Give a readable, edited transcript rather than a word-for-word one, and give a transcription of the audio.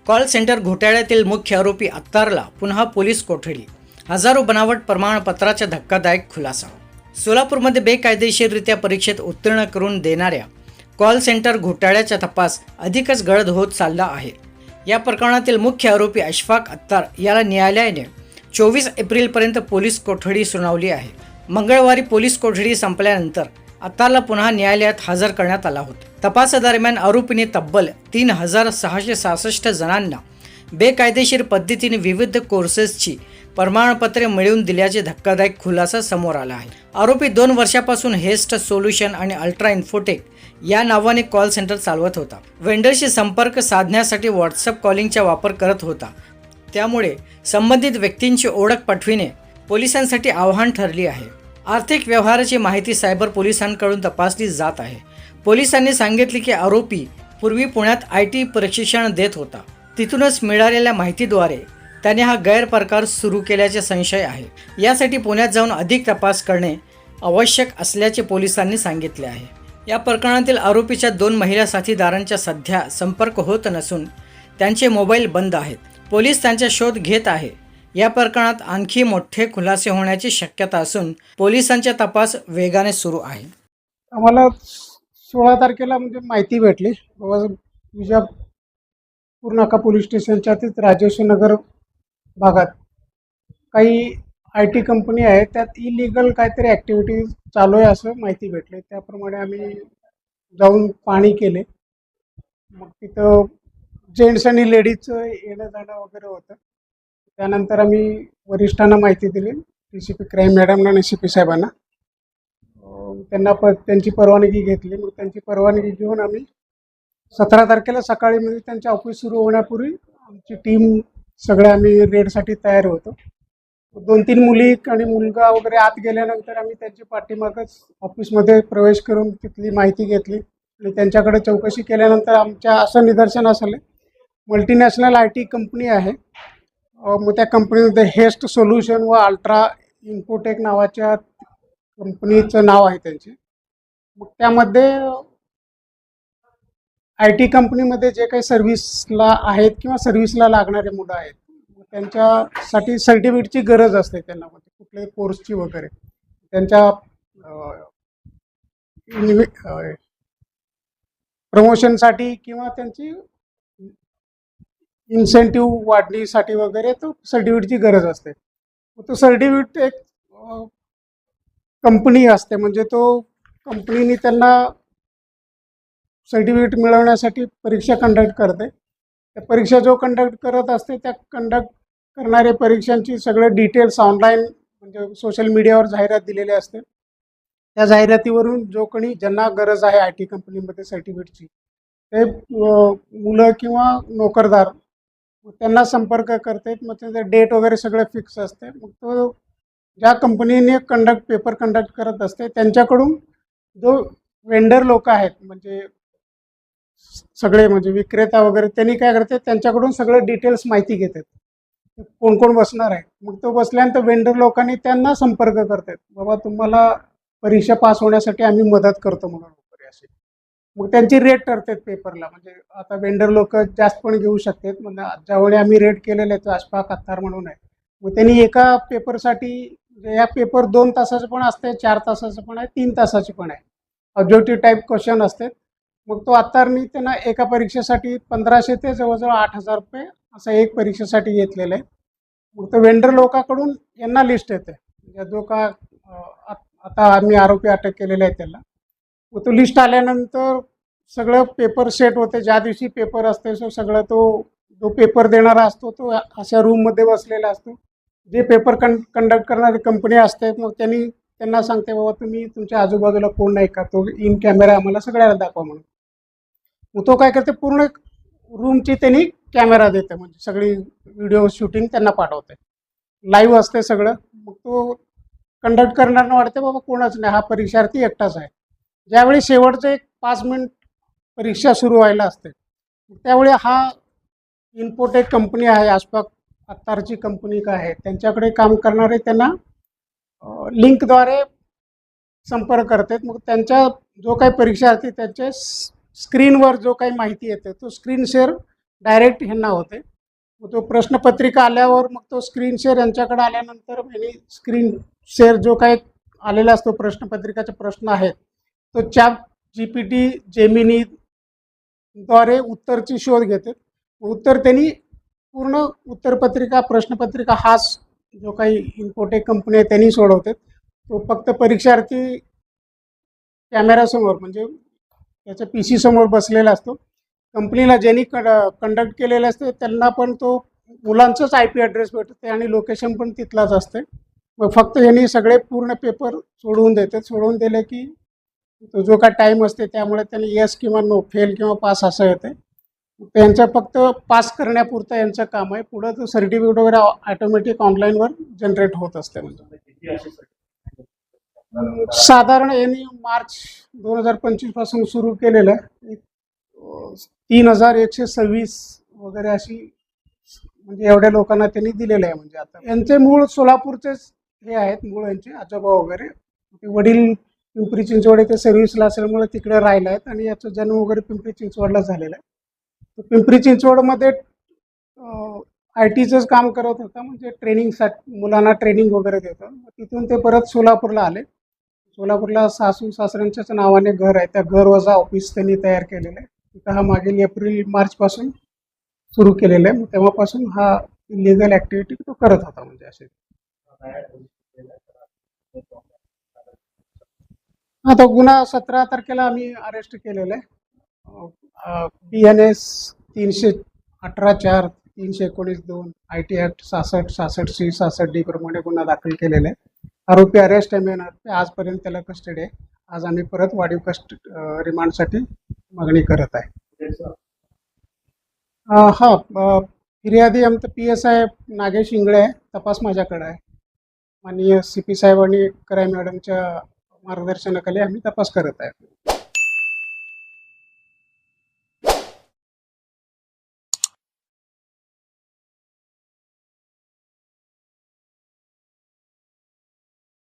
Call centre घोटाळ्यातील मुख्य आरोपी अत्तारला पुन्हा पोलीस कोठडी. हजारो बनावट प्रमाणपत्राचा धक्कादायक खुलासा. सोलापूरमध्ये बेकायदेशीररित्या परीक्षेत उत्तीर्ण करून देणाऱ्या कॉल सेंटर घोटाळ्याचा तपास अधिकच गडद होत चालला आहे. या प्रकरणातील मुख्य आरोपी अशफाक अत्तार याला न्यायालयाने 24 एप्रिलपर्यंत पोलीस कोठडी सुनावली आहे. मंगळवारी पोलीस कोठडी संपल्यानंतर अत्तारला पुन्हा न्यायालयात हजर करण्यात आला होता. तपासादरम्यान आरोपीने तब्बल 3666 जणांना बेकायदेशीर पद्धतीने विविध कोर्सेसची प्रमाणपत्रे मिळवून दिल्याचे धक्कादायक खुलासा समोर आला आहे. आरोपी 2 वर्षापासून हेस्ट सोल्युशन आणि अल्ट्रा इन्फोटेक या नावाने कॉल सेंटर चालवत होता. वेंडरशी संपर्क साधण्यासाठी व्हॉट्सअप कॉलिंगचा वापर करत होता. त्यामुळे संबंधित व्यक्तींची ओळख पटविणे पोलिसांसाठी आव्हान ठरली आहे. आर्थिक व्यवहाराची माहिती सायबर पोलिसांकडून तपासली जात आहे. पोलिसांनी सांगितले की आरोपी पूर्वी पुण्यात IT प्रशिक्षण देत होता. तिथूनच मिळालेल्या माहितीद्वारे त्याने हा गैरप्रकार सुरू केल्याचे संशय आहे. यासाठी पुण्यात जाऊन अधिक तपास करणे आवश्यक असल्याचे पोलिसांनी सांगितले आहे. या प्रकरणातील आरोपीच्या 2 महिला साथीदारांचा सध्या संपर्क होत नसून त्यांचे मोबाईल बंद आहेत. पोलीस त्यांचा शोध घेत आहे. या प्रकरणात आणखी मोठे खुलासे होण्याची शक्यता असून पोलिसांचा तपास वेगाने सुरू आहे. आम्हाला 16 तारखेला माहिती भेटली बाबा विजापूर नाका पोलीस स्टेशनच्या राजेश्वर नगर भागात काही IT कंपनी आहे, त्यात इलिगल काहीतरी ॲक्टिव्हिटी चालू आहे असं माहिती भेटली. त्याप्रमाणे आम्ही जाऊन पाहणी केले. मग तिथं जेंट्स आणि लेडीजचं येणं जाणं वगैरे होतं. त्यानंतर आम्ही वरिष्ठांना माहिती दिली, DCP क्राईम मॅडमना आणि CP साहेबांना. त्यांना त्यांची परवानगी घेतली. मग त्यांची परवानगी घेऊन आम्ही 17 तारखेला सकाळी त्यांच्या ऑफिस सुरू होण्यापूर्वी आमची टीम सगळे आम्ही रेडसाठी तयार होतो. 2-3 मुली आणि मुलगा वगैरे आत गेल्यानंतर आम्ही त्यांची पाठीमागच ऑफिसमध्ये प्रवेश करून तिथली माहिती घेतली आणि त्यांच्याकडे चौकशी केल्यानंतर आमच्या असं निदर्शनास आले मल्टीनॅशनल IT कंपनी आहे. मग त्या कंपनीमध्ये हेस्ट सोल्युशन व अल्ट्रा इन्फोटेक नावाच्या कंपनीचं नाव आहे त्यांचे. मग त्यामध्ये IT कंपनीमध्ये जे काही सर्व्हिसला आहेत किंवा सर्व्हिसला लागणारे मुलं आहेत त्यांच्यासाठी सर्टिफिकेटची गरज असते. त्यांना कुठल्याही कोर्सची वगैरे त्यांच्या प्रमोशनसाठी किंवा त्यांची इन्सेंटिव्ह वाढणीसाठी वगैरे तो सर्टिफिकेटची गरज असते. तो सर्टिफिकेट एक कंपनी असते, म्हणजे तो कंपनीने त्यांना सर्टिफिकेट मिळवण्यासाठी परीक्षा कंडक्ट करते. त्या परीक्षा जो कंडक्ट करत असते त्या कंडक्ट करणाऱ्या परीक्षांची सगळे डिटेल्स ऑनलाईन म्हणजे सोशल मीडियावर जाहिरात दिलेली असते. त्या जाहिरातीवरून जो कोणी ज्यांना गरज आहे IT कंपनीमध्ये सर्टिफिकेटची ते मुलं किंवा नोकरदार त्यांना संपर्क करतात. मग त्याचं डेट वगैरे सगळं फिक्स असते. मग तो ज्या कंपनीने पेपर कंडक्ट करत असते त्यांच्याकडून जो वेंडर लोक आहेत म्हणजे सगळे म्हणजे विक्रेता वगैरे त्यांनी काय करते त्यांच्याकडून सगळे डिटेल्स माहिती घेतात कोण कोण बसणार आहे. मग तो बसल्यानंतर वेंडर लोकांनी त्यांना संपर्क करतात, बाबा तुम्हाला परीक्षा पास होण्यासाठी आम्ही मदत करतो म्हणून वगैरे असे. मग त्यांची रेट ठरतात पेपरला. म्हणजे आता वेंडर लोक जास्त पण घेऊ शकतात. म्हणजे ज्यावेळी आम्ही रेट केलेले आहेत अशफाक अत्तार म्हणून आहे, मग त्यांनी एका पेपरसाठी या पेपर 2 तासाचं पण असते, 4 तासाचं पण आहे, 3 तासाचे पण आहे. ऑब्जेक्टिव्ह टाईप क्वेश्चन असतात. मग तो अत्तारनी त्यांना एका परीक्षेसाठी 1500 ते जवळजवळ 8000 रुपये असं एक परीक्षेसाठी घेतलेलं आहे. मग तो वेंडर लोकांकडून यांना लिस्ट येते जो का आता आम्ही आरोपी अटक केलेले आहेत त्याला. मग तो लिस्ट आल्यानंतर सगळं पेपर सेट होते. ज्या दिवशी पेपर असते सगळं तो जो पेपर देणारा असतो तो अशा रूममध्ये बसलेला असतो. जे पेपर कंडक्ट करणारी कंपनी असते मग त्यांना सांगते, बाबा तुम्ही तुमच्या आजूबाजूला कोण नाही का, तो इन कॅमेरा आम्हाला सगळ्याला दाखवा म्हणून. मग तो काय करते पूर्ण रूमची त्यांनी कॅमेरा देते, म्हणजे सगळी व्हिडिओ शूटिंग त्यांना पाठवते, लाईव्ह असते सगळं. मग तो कंडक्ट करणाऱ्यांना वाटते बाबा कोणच नाही, हा परीक्षार्थी एकटाच आहे. ज्यावेळी शेवटचं एक 5 मिनिट परीक्षा सुरू व्हायला असते त्यावेळी हा इन्फोटेक कंपनी आहे अशफाक अत्तारची कंपनी काय आहे त्यांच्याकडे काम करणारे त्यांना लिंकद्वारे संपर्क करतात. मग त्यांच्या जो काही परीक्षार्थी त्यांचे स्क्रीनवर जो काही माहिती येते तो स्क्रीन शेअर डायरेक्ट ह्यांना होते. मग तो प्रश्नपत्रिका आल्यावर मग तो स्क्रीन शेअर यांच्याकडे आल्यानंतर यांनी स्क्रीन शेअर जो काही आलेला असतो प्रश्नपत्रिकाचे प्रश्न आहेत तो ChatGPT जेमिनीद्वारे उत्तरची शोध घेते. उत्तर त्यांनी पूर्ण उत्तरपत्रिका प्रश्नपत्रिका हाच जो काही इन्फोटेक कंपनी आहे त्यांनी सोडवते. तो फक्त परीक्षार्थी कॅमेरासमोर म्हणजे त्याच्या PC समोर बसलेला असतो. कंपनीला ज्यांनी कंडक्ट केलेलं असते त्यांना पण तो मुलांचाच IP ॲड्रेस भेटते आणि लोकेशन पण तिथलाच असते. मग फक्त यांनी सगळे पूर्ण पेपर सोडवून देतात. सोडवून दिले की तो जो काय टाईम असते त्यामुळे त्यांनी येस किंवा नो फेल किंवा पास असं येते. त्यांचं फक्त पास करण्यापुरतं यांचं काम आहे. पुढं तो सर्टिफिकेट वगैरे ऑटोमॅटिक ऑनलाईनवर जनरेट होत असते. म्हणजे साधारण यांनी मार्च 2025 पासून सुरू केलेलं आहे. 3126 वगैरे अशी म्हणजे एवढ्या लोकांना त्यांनी दिलेलं आहे. म्हणजे आता यांचे मूळ सोलापूरचेच हे आहेत, मूळ यांचे आजोबा वगैरे. ते वडील पिंपरी चिंचवड इथे सर्व्हिसला असल्यामुळे तिकडे राहिले आहेत आणि याचा जन्म वगैरे पिंपरी चिंचवडला झालेला आहे. तो पिंपरी चिंचवडमध्ये ITचंच काम करत होता. म्हणजे ट्रेनिंगसाठी मुलांना ट्रेनिंग वगैरे देतं. तिथून ते परत सोलापूरला आले. सोलापूरला सासू सासऱ्यांच्याच नावाने घर आहे. त्या घर वजा ऑफिस त्यांनी तयार केलेलं आहे. तिथं हा मागील एप्रिल-मार्च पासून सुरू केलेलं आहे. मग तेव्हापासून हा इलिगल ॲक्टिव्हिटी तो करत होता. म्हणजे असे आता गुन्हा 17 तारखेला आम्ही अरेस्ट केलेला आहे. BNS 318(4), 319(2), IT act 66, 66C, 66D प्रमाणे गुन्हा दाखल केलेला आहे. आरोपी अरेस्ट आहे. आजपर्यंत त्याला कस्टडी आहे. आज आम्ही परत वाढीव रिमांडसाठी मागणी करत आहे. फिर्यादी आमचं PSI नागेश इंगळे आहे. तपास माझ्याकडे आहे. माननीय CP साहेब आणि कराय मॅडमच्या मार्गदर्शनाखाली आम्ही तपास करत आहे.